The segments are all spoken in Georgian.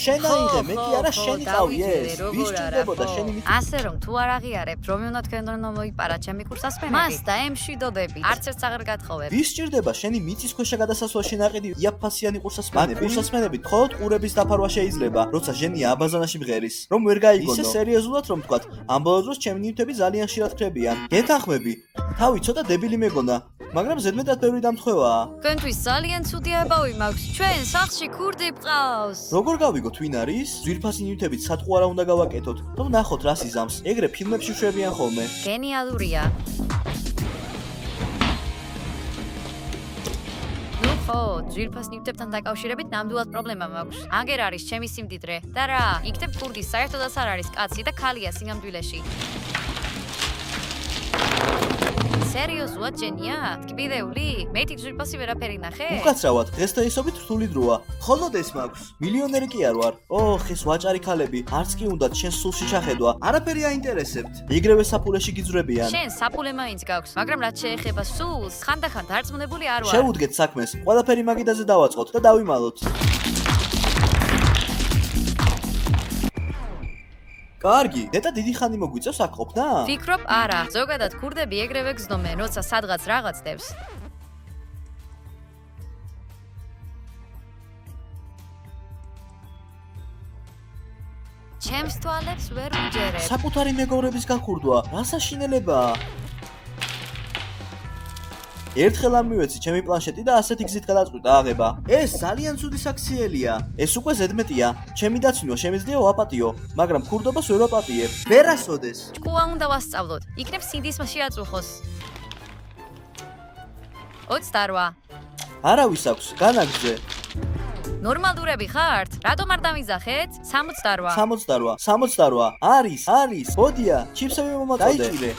შენ აიღე, მე კი არა შენი ყავი ეს. ვის ჭირდებოდა შენი მით ასე რომ თუ არ აღიარებ, რომ უნდა თქვენ რომ მოიპარა ჩემი კურსასმენები. მას და ემშვიდობები. არც ერთს აღარ გათხოვებ. ვის ჭირდება შენი მიწისქვეშა გადასასვლელში ნაყიდი იაფფასიანი კურსასმენები? კურსასმენებით მხოლოდ ყურების დაფარვა შეიძლება, როცა ჟენია აბაზანაში მღერის. რომ ვერ გაიგონო. ისე სერიოზულად რომ ვთქვათ, ამ ბოლო დროს ჩემი ნივთები ძალიან ხშირად ხდებიან. გეთანხმები. თავი ცოტა დებილი მეგონა, მაგრამ ზედმეტად ბევრი დამთხევაა. თქვენთვის ძალიან ცუდი აბავი მაქვს. ჩვენ სახლში ქურდი ბყავს. როგორ გავიგოთ ვინ არის? ძვირფასი ნივთებით სატყუ არა უნდა გავაკეთოთ. რომ ნახოთ რას იზამს. ეგრე ფილმებში შვებიან ხოლმე. გენიალურია. ხო, ძვირფას ნივთებთან დაკავშირებით ნამდვილად პრობლემა მაქვს. აგერ არის ჩემი სიმდიდრე. და რა, იქნებ ქურდი საერთოდაც არ არის კაცი და ქალია სინამდვილეში. სერიოზულად ჯენია? ტკბიდეული? მეტი ძვირფასი ვერაფერი ნახე? უკაცრავად, დღესდღეობით რთული დროა. მხოლოდ ეს მაქვს. მილიონერი კი არ ვარ. ოხ, ეს ვაჭარი ქალები, არც კი უნდათ შენ სულში ჩახედვა. არაფერი აინტერესებთ. იგრევე საფულეში გიძვრებიან. შენ საფულე მაინც გაქვს, მაგრამ რაც შეეხება სულს, ხანდახან დარწმუნებული არ ვარ. შევუდგეთ საქმეს. ყველაფერი მაგიდაზე დავაწყოთ და დავიმალოთ. კარგი, დედა დიდი ხანი მოგვიწევს აქ ყოფნა? ფიქრობ, არა. ზოგადად ქურდები ეგრევე გზნობენ, როცა სადღაც რაღაც დევს. ჩემს თვალებს ვერ უჯერებ. საკუთარი მეგობრების გაქურდვა, რა საშინელებაა? ერთხელ არ მივეცი ჩემი პლანშეტი და ასეთი გზით გადაწყვიტა აღება. ეს ძალიან ცუდი საქციელია. ეს უკვე ზედმეტია. ჩემი დაცინვა შემიძლია ვაპატიო, მაგრამ ქურდობას ვერ ვაპატიებ. ვერასოდეს. ჭკუა უნდა ვასწავლოთ. იქნებ სინდისმა შეაწუხოს. 28. არავის აქვს, განაგრძე. ნორმალურები ხართ? რატომ არ დამიზახეთ? 68. 68. არის. ბოდია, ჩიფსები მომაწოდე. დაიჭირე.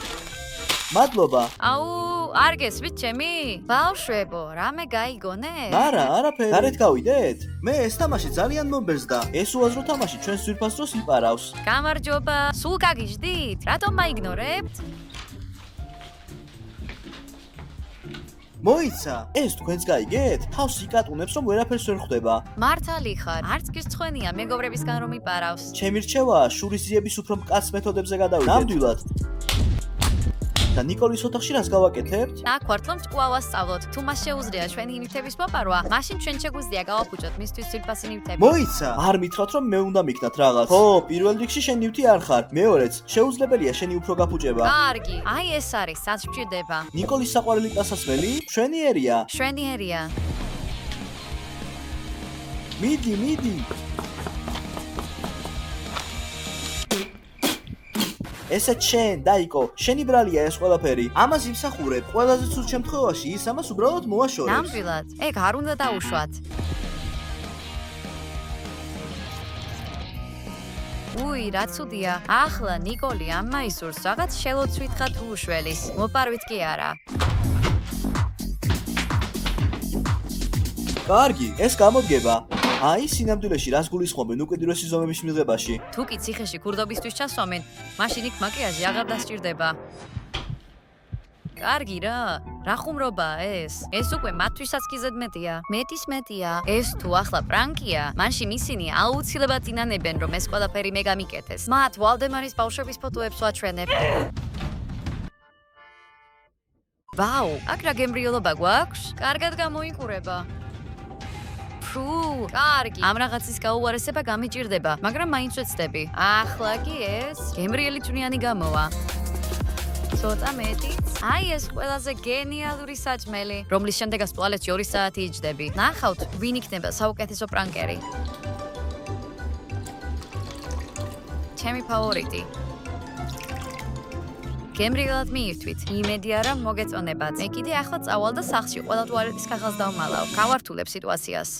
მადლობა. აუ, არ გესვით ჩემი? ბავშვებო, რამე გაიგონე? არა, არაფერი. გარეთ გავიდეთ? მე ეს თამაში ძალიან მომბერძდა. ეს უაზრო თამაში ჩვენს ძვირფას დროს იპარავს. გამარჯობა. სულ გაგიჟდით? რატომ მაიგნორებთ? მოიცა, ეს თქვენს გაიგეთ? თავს იკატუნებს რომ ვერაფერს ვერ ხვდება. მართალი ხარ, არც გისწხვენია მეგობრებისგან რომ იპარავს. ჩემი რჩევაა შურისძიების უფრო მკაცრ მეთოდებზე გადავიდეთ. ნამდვილად. და ნიკოლის ოთახში რას გავაკეთებთ? აქ ვართ რომ ჭკუა ვასწავლოთ. თუ მას შეუძლია ჩვენი ნივთების მოპარვა, მაშინ ჩვენ შეგვიძლია გავაფუჭოთ მისთვის ძვირფასი ნივთები. მოიცა, არ მითხრათ რომ მე უნდა მიქნათ რაღაც. ხო, პირველ რიგში შენ ნივთი არ ხარ. მეორეც, შეუძლებელია შენი უფრო გაფუჭება. კარგი, აი ეს არის, რაც გვჭირდება. ნიკოლის საყვარელი ტასასმელი? შვენიერია. შვენიერია. მიდი. ესე შენ, დაიკო, შენი ბრალია ეს ყველაფერი. ამას იმსახურებ, ყველაზე ცუდ შემთხვევაში ის ამას უბრალოდ მოაშორებს. ნამდვილად, ეგ არ უნდა დაუშვათ. უი, რა ცუდია. ახლა ნიკოლი ამ მაისურს რაღაც შელოცვითღა თუ უშველის. მოპარვით კი არა. კარგი, ეს გამოდგება. აი, სინამდვილეში რას გულისხმობენ უკიდურესი ზომების მიღებაში? თუ კი ციხეში ქურდობისთვის ჩასვამენ, მაშინ იქ მაკიაჟი აღარ დასჭირდება. კარგი რა, რა ხუმრობაა ეს? ეს უკვე მათთვისაც კი ზედმეტია. მეტის მეტია. ეს თუ ახლა პრანკია, მაშინ ისინი აუცილებლად ინანებენ, რომ ეს ყველაფერი მე გამიკეთეს. მათ ვალდემარის ბავშვების ფოტოებს ვაჩვენებ. ვაუ, აქ რა გემრიელობა გვაქვს? კარგად გამოიყურება. ფუ, კარგი. ამ რაღაცის გაუარესება გამიჭირდება, მაგრამ მაინც ვეცდები. ახლა კი ეს გემრიელი წვნიანი გამოვა. ცოტა მეტიც. აი ეს ყველაზე გენიალური საჭმელი, რომლის შემდეგაც ტუალეტში 2 საათი იჯდები. ნახავთ, ვინ იქნება საუკეთესო პრანკერი. ჩემი ფავორიტი. გემრიელად მიირთვით. იმედი არა მოგეწონებათ. მე კიდე ახლა წავალ და სახლში ყველა ტუალეტის ქაღალდს დავმალავ. გავართულებ სიტუაციას.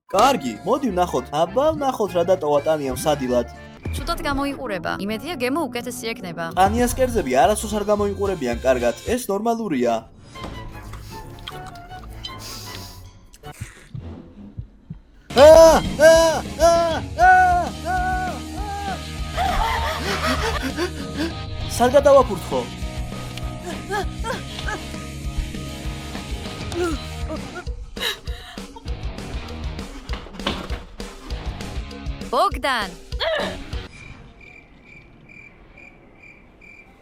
კარგი, მოდი ვნახოთ. აბა, ვნახოთ რა დატოვა ტანიამ სადილად. ცუდად გამოიყურება. იმედია გემო უკეთესი ექნება. ტანიას კერძები არასდროს არ გამოიყურებიან კარგად. ეს ნორმალურია. სად გადავაფურთხო? ბოგდან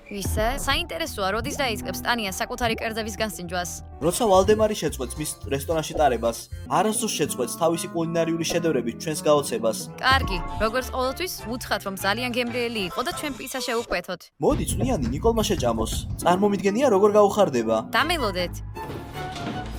ვისე საინტერესოა როდის დაიწყებს ტანია საკუთარი კერძების გასინჯვას როცა ვალდემარი შეწყვეტს მის რესტორანში ტარებას, არასდროს შეწყვეტს თავისი კულინარიული შედევრებით ჩვენს გაოცებას. კარგი როგორც ყოველთვის ვუთხართ რომ ძალიან გემრიელი იყო და ჩვენ პიცა შევუკვეთოთ მოდი წვნიანი ნიკოლმა შეჭამოს. წარმომიდგენია როგორ გაუხარდება. დამელოდეთ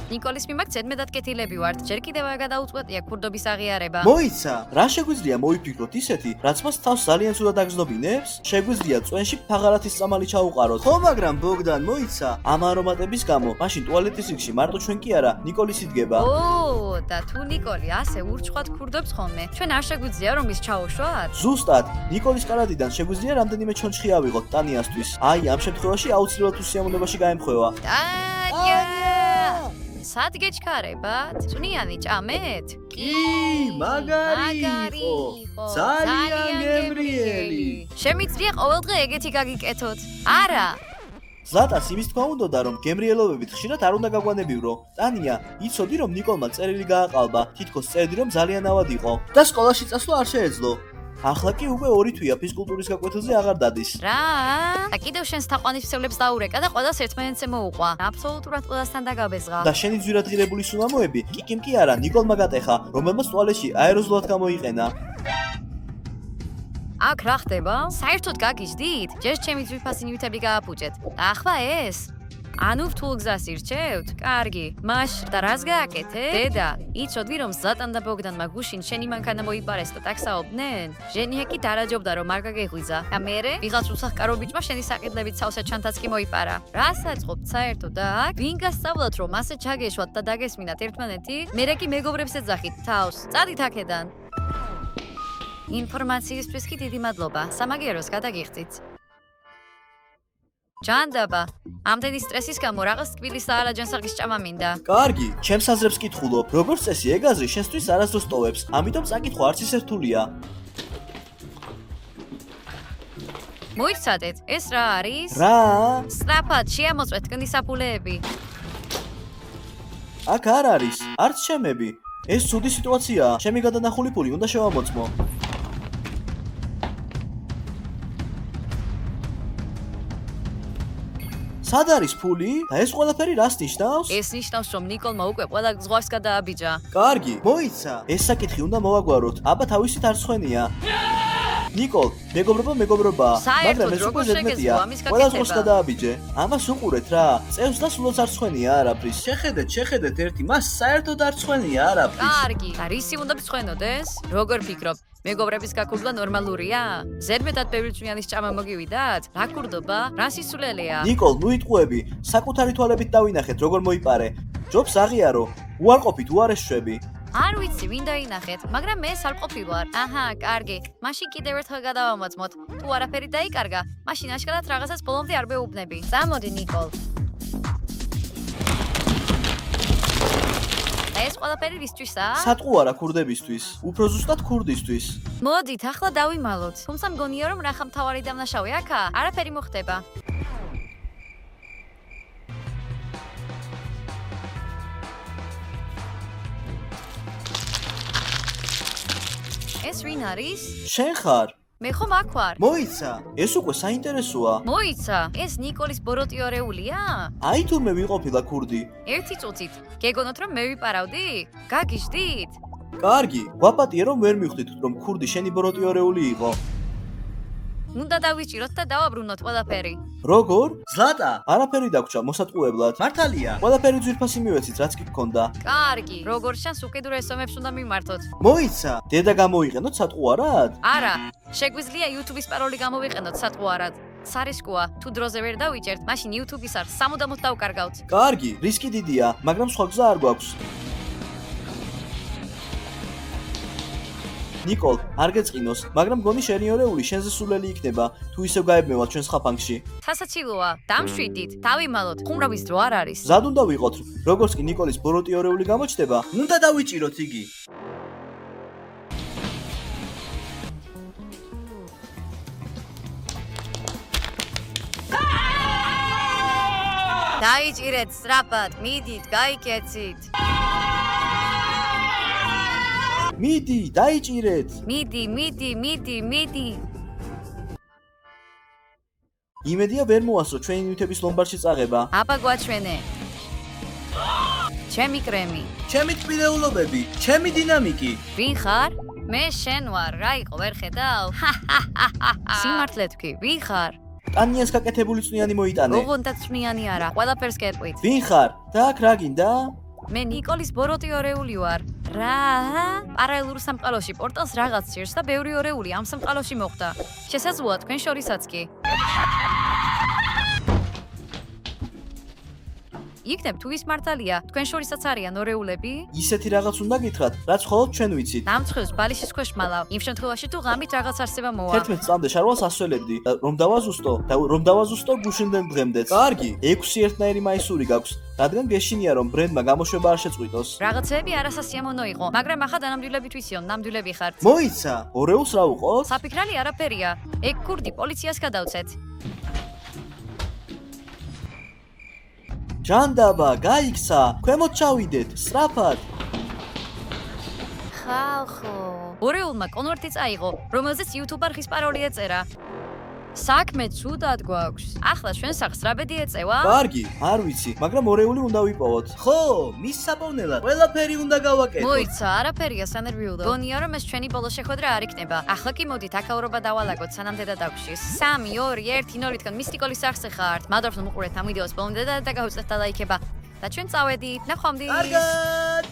ნიკოლის მიმართ ზედმეტად კეთილები ვართ ჯერ კიდევ გადაუწყვეტია ქურდობის აღიარება მოიცა, რა შეგვიძლია მოიფიქროთ ისეთი, რაც მას თავს ძალიან ცუდად აგზნობინებს? შეგვიძლია წვენში ფაღარათის წამალი ჩაუყაროთ. ხო, მაგრამ ბოგდან, მოიცა, ამ არომატების გამო, მაშინ ტუალეტის რიგში მარტო ჩვენ კი არა, ნიკოლის იდგება. ო და თუ ნიკოლი ასე ურჩხად ქურდობს ხოლმე ჩვენ არ შეგვიძლია რომ ის ჩაუშვათ ზუსტად, ნიკოლის კარადიდან შეგვიძლია რამდენიმე ჩონჩხი ავიღოთ ტანიასთვის. აი, ამ შემთხვევაში აუცილებლად უსიამოვნებაში გაემხვევა. ტანია სად გეჩქარებათ? წვნიანი ჭამეთ? კი, მაგარი იყო. ძალიან გემრიელი. შემიძლია ყოველდღე ეგეთი გაგიკეთოთ? არა. ზლატას იმის თქმა უნდოდა, რომ გემრიელობებით ხშირად არ უნდა გაგვანებივრო. ტანია, იცოდი რომ ნიკოლმა წერილი გააყალბა, თითქოს წერდი რომ ძალიან ავად იყო და სკოლაში წასვლა არ შეეძლო. ახლა კი უკვე 2 თვეა ფიზკულტურის გაკვეთილზე აღარ დადის. რა? და კიდევ შენს თაყვანისმცემლებს დაურეკა და ყველას ერთმანეთზე მოუყვა. აბსოლუტურად ყველასთან დაგაბეზღა. და შენი ძვირადღირებული სულამოები კიკიმ კი არა, ნიკოლმა გატეხა, რომელმაც ტუალეტში აეროზულად გამოიყენა. აქ რა ხდება? საერთოდ გაგიჟდით? ჯერ ჩემი ძვირფასი ნივთები გააფუჭეთ. ახლა ეს? ანუ რთულ გზას ირჩევთ? კარგი. მაშინ და რას გააკეთე? დედა, იცოდი რომ ზლატან და ბოგდანმა გუშინ შენი მანქანა მოიპარეს და ტაქსაობდნენ? ჟენია კი დარაჯობდა რომ არ გაგეღვიძა. და მერე ვიღაც უსახკარო ბიჭმა შენი საკიდლებით სავსე ჩანთაც კი მოიპარა. რა საწყობთ საერთოდ და აქ? ვინ გასწავლათ რომ ასე ჩაგეშვათ და დაგესმინათ ერთმანეთი? მერე კი მეგობრებს ეძახით თავს. წადით აქედან. ინფორმაციისთვის კი დიდი მადლობა. სამაგიეროს გადაგიხდით. ჯანდაბა, ამდენი სტრესის გამო რაღაც თბილის და ალაჯანსაღის ჭამა მინდა. კარგი, ჩემს აზრებს კითხულობ. როგორც წესი, ეგ აზრი შენთვის არასდროს ტოვებს, ამიტომ წაკითხვა არც ისე რთულია. მოიცადეთ, ეს რა არის? რა? სწრაფად შეამოწმეთ გნისაფულეები. აქ არ არის, არც ჩემები. ეს ცუდი სიტუაციაა. ჩემი გადანახული ფული უნდა შევამოწმო. სად არის ფული? და ეს ყველაფერი რას ნიშნავს? ეს ნიშნავს, რომ ნიკოლმა უკვე ყველა ზღვარს გადააბიჯა. კარგი, მოიცა. ეს საკითხი უნდა მოვაგვაროთ. აბა თავისით არ სხვენია. ნიკოლ, მეგობრობაა, მაგრამ ეს უკვე ზედმეტია. ყველა ზღვარს გადააბიჯე. ამას უყურეთ რა. წევს და სულაც არ სხვენია არაფრის. შეხედეთ ერთი, მას საერთოდ არ სხვენია არაფრის. კარგი, და რისი უნდა ვცხვენოდეს? როგორ ფიქრობ? მეგობრების გაქურდვა ნორმალურია? ზედმეტად ბევრი წვნიანის ჭამა მოგივიდათ? რა ქურდობა? რა სისულელეა? ნიკოლ, ნუ იტყუები. საკუთარი თვალებით დავინახეთ, როგორ მოიპარე. ჯობს აღიარო. უარყოფით უარესშვები. არ ვიცი, ვინ დაინახეთ, მაგრამ მე სარყოფი ვარ. აჰა, კარგი. მაშინ კიდევ ერთხელ გადავამოწმოთ. თუ არაფერი დაიკარგა, მაშინ აშკარად რაღაცას ბოლომდე არ ვეუბნები. წამოდი, ნიკოლ. ეს ყველაფერი ვისთვისაა? სატყუ არა ქურდებისთვის, უფრო ზუსტად ქურდისთვის. მოდით, ახლა დავიმალოთ. თუმცა მგონია რომ რახა მთავარი დამნაშავე აქა? არაფერი მოხდება. ეს ვინ არის? შენ ხარ? მე ხომ აქ ვარ? მოიცა, ეს უკვე საინტერესოა. მოიცა, ეს ნიკოლის ბოროტიორეულია? აი თურმე ვიყოფილა ქურდი. ერთი წუთით. გეგონოთ რომ მე ვიპარავდი? გაგიჟდით? კარგი, გვაპატიე რომ ვერ მივხვდით რომ ქურდი შენი ბოროტიორეული იყო. უნდა დავიჭიროთ და დავაბრუნოთ ყველაფერი. როგორ? ზლატა, არაფერი დაგვრჩა მოსატყუებლად. მართალია. ყველაფერი ძვირფასი მივეცით, რაც კი გქონდა. კარგი, როგორც ჩანს უკიდურეს ომებს უნდა მიმართოთ. მოიცა, დედა გამოიყენოთ სატყუარად? არა, შეგვიძლია YouTube-ის პაროლი გამოვიყენოთ სატყუარად. სარისკოა, თუ დროზე ვერ დავიჭერთ, მაშინ YouTube-ის არ სამუდამოდ დავკარგავთ. კარგი, რისკი დიდია, მაგრამ სხვა გზა არ გვაქვს. ნიკოლ, არ გეწყინოს, მაგრამ გონი შენიორეული შენზე სულელი იქნება, თუ ისევ გაებმევათ ჩვენს ხაფანგში. სასაცილოა, დამშვიდით, დავიმალოთ, ხუმრობის დრო არ არის. ზად უნდა ვიყოთ, როგორც კი ნიკოლის ბოროტიორეული გამოჩნდება, უნდა დავიჭიროთ იგი. დაიჭირეთ სწრაფად, მიდით, გაიქეცით. მიდი, დაიჭირეთ. მიდი. იმედია ვერ მოასწრო ჩვენი ნივთების ლომბარდში წაღება. აბა გვაჩვენე. ჩემი კრემი. ჩემი ტკბილეულობები, ჩემი დინამიკი. ვინ ხარ? მე შენ ვარ, რა იყო, ვერ ხედავ? სიმართლე თქვი, ვინ ხარ? ტანიას გაკეთებული წვნიანი მოიტანე. ოღონდ წვნიანი არა, ყველაფერს კერყვით. ვინ ხარ? და რა გინდა? მე ნიკოლის ბოროტი ორეული ვარ. რა? პარალელურ სამყაროში პორტალს რაღაც ჭირს და ბევრი ორეული ამ სამყაროში მოხვდა. შესაძლოა თქვენ შორისაც კი. იქნებ თუ ის მართალია, თქვენ შორისაც არიან ორეულები? ისეთი რაღაც უნდა გითხრათ, რაც მხოლოდ ჩვენ ვიცით. დამწხვევს ბალიშის ქვეშ მალავ. იმ შემთხვევაში თუ ღამით რაღაც არსება მოვა. 11 წამდე შარვალს ასველებდი, რომ დავაზუსტო გუშინდენ დღემდეც. კარგი, 6 ერთნაირი მაისური გაქვს, რადგან გეშინია რომ ბრენდმა გამოშვება არ შეწყვიტოს. რაღაცები არასასიამოვნო იყო, მაგრამ ახლა დანამდვილებით ვისიონ, ნამდვილები ხართ. მოიცა, ორეულს რა უყოთ? საფიქრალი არაფერია. ეგ ქურდი პოლიციას გადავცეთ. ჯანდაბა, გაიქცა, ქვემოთ ჩავიდეთ, სწრაფად. ხალხო. ორეულმა კონვერტი წაიღო, რომელზეც YouTube არხის პაროლი ეწერა. საქმე ცუდად გვაქვს. ახლა ჩვენ სახს რა ბედი ეწევა? კარგი, არ ვიცი, მაგრამ ორეული უნდა ვიპოვოთ. ხო, მის საფოვნელად ყველაფერი უნდა გავაკეთოთ. მოიცა, არაფერია სანერვიულო. გონია რომ ეს ჩვენი ბოლო შეხვედრა არ იქნება. ახლა კი მოდით აკავრობა დავალაგოთ სანამ დედა დაგვშის. 3, 2, 1, 0-თქან მისტიკოლის სახზე ხართ. მადლობთ რომ უყურეთ ამ ვიდეოს ბოლომდე და გავუწევთ ლაიქება. და ჩვენ წავედით. ნახვამდის. კარგად.